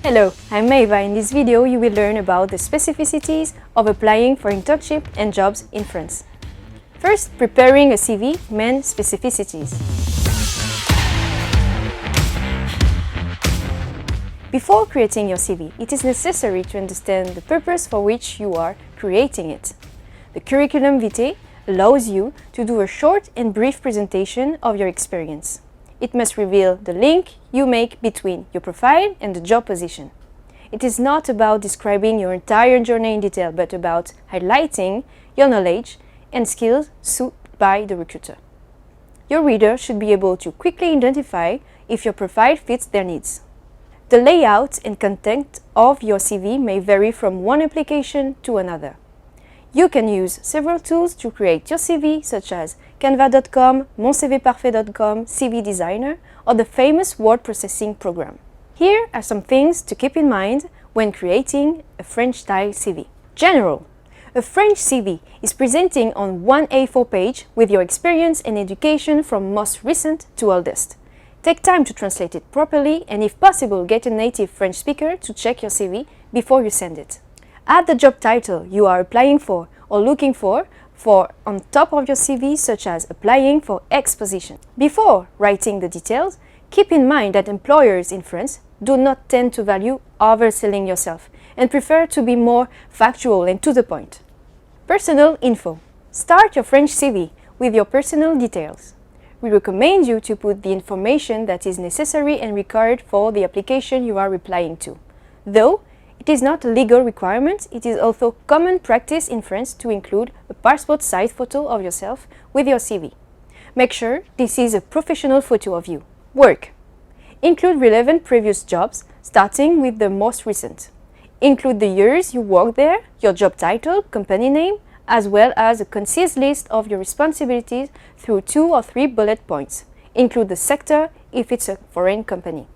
Hello, I'm Maeva. In this video you will learn about the specificities of applying for internship and jobs in France. First, preparing a CV, main specificities. Before creating your CV, it is necessary to understand the purpose for which you are creating it. The curriculum vitae allows you to do a short and brief presentation of your experience. It must reveal the link you make between your profile and the job position. It is not about describing your entire journey in detail, but about highlighting your knowledge and skills sought by the recruiter. Your reader should be able to quickly identify if your profile fits their needs. The layout and content of your CV may vary from one application to another. You can use several tools to create your CV, such as canva.com, moncvparfait.com, CV Designer, or the famous word processing program. Here are some things to keep in mind when creating a French-style CV. General. A French CV is presenting on one A4 page with your experience and education from most recent to oldest. Take time to translate it properly and, if possible, get a native French speaker to check your CV before you send it. Add the job title you are applying for or looking for on top of your CV, such as applying for X position. Before writing the details, keep in mind that employers in France do not tend to value overselling yourself and prefer to be more factual and to the point. Personal info. Start your French CV with your personal details. We recommend you to put the information that is necessary and required for the application you are replying to. Though it is not a legal requirement, it is also common practice in France to include a passport-size photo of yourself with your CV. Make sure this is a professional photo of you. Work. Include relevant previous jobs, starting with the most recent. Include the years you worked there, your job title, company name, as well as a concise list of your responsibilities through 2 or 3 bullet points. Include the sector if it's a foreign company.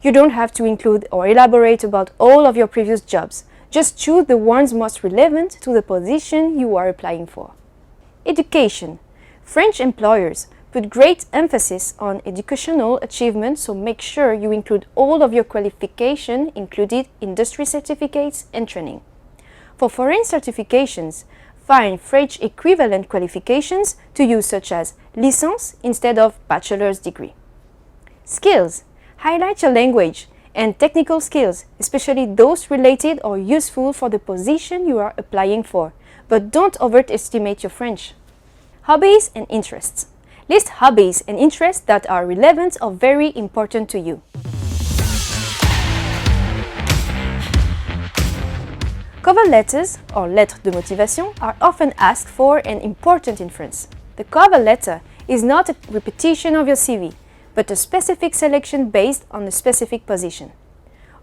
You don't have to include or elaborate about all of your previous jobs. Just choose the ones most relevant to the position you are applying for. Education. French employers put great emphasis on educational achievement, so make sure you include all of your qualification, including industry certificates and training. For foreign certifications, find French equivalent qualifications to use, such as licence instead of bachelor's degree. Skills. Highlight your language and technical skills, especially those related or useful for the position you are applying for, but don't overestimate your French. Hobbies and interests. List hobbies and interests that are relevant or very important to you. Cover letters, or lettres de motivation, are often asked for and important in France. The cover letter is not a repetition of your CV, but a specific selection based on a specific position.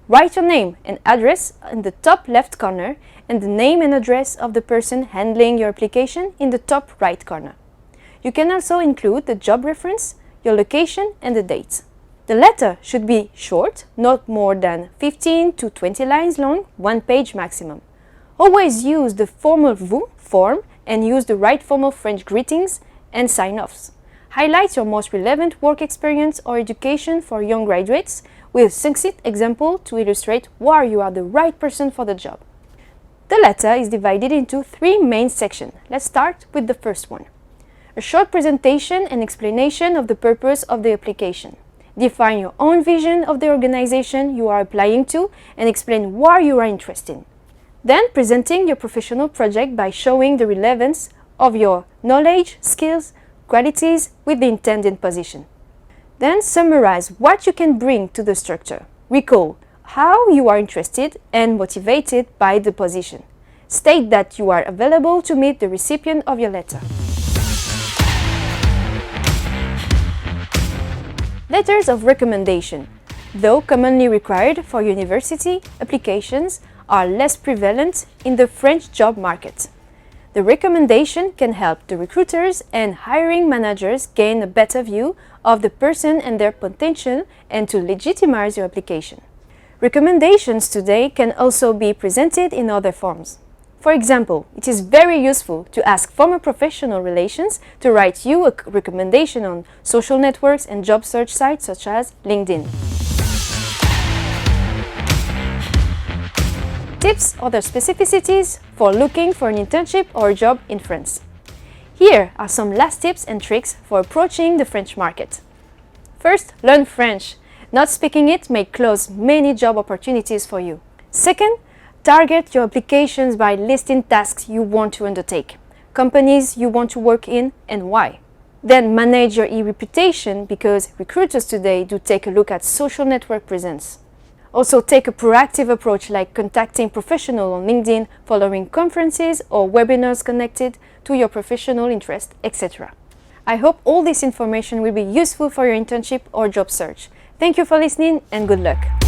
Write your name and address in the top left corner and the name and address of the person handling your application in the top right corner. You can also include the job reference, your location, and the date. The letter should be short, not more than 15 to 20 lines long, 1 page maximum. Always use the formal vous form and use the right formal French greetings and sign-offs. Highlight your most relevant work experience or education for young graduates with succinct example to illustrate why you are the right person for the job. The letter is divided into 3 main sections. Let's start with the first one. A short presentation and explanation of the purpose of the application. Define your own vision of the organization you are applying to and explain why you are interested. Then presenting your professional project by showing the relevance of your knowledge, skills, qualities with the intended position. Then summarize what you can bring to the structure. Recall how you are interested and motivated by the position. State that you are available to meet the recipient of your letter. Letters of recommendation. Though commonly required for university applications, are less prevalent in the French job market. The recommendation can help the recruiters and hiring managers gain a better view of the person and their potential and to legitimize your application. Recommendations today can also be presented in other forms. For example, it is very useful to ask former professional relations to write you a recommendation on social networks and job search sites such as LinkedIn. tips or their specificities for looking for an internship or a job in France. Here are some last tips and tricks for approaching the French market. First, learn French. Not speaking it may close many job opportunities for you. Second, target your applications by listing tasks you want to undertake, companies you want to work in and why. Then manage your e-reputation because recruiters today do take a look at social network presence. Also take a proactive approach like contacting professionals on LinkedIn, following conferences or webinars connected to your professional interest, etc. I hope all this information will be useful for your internship or job search. Thank you for listening and good luck!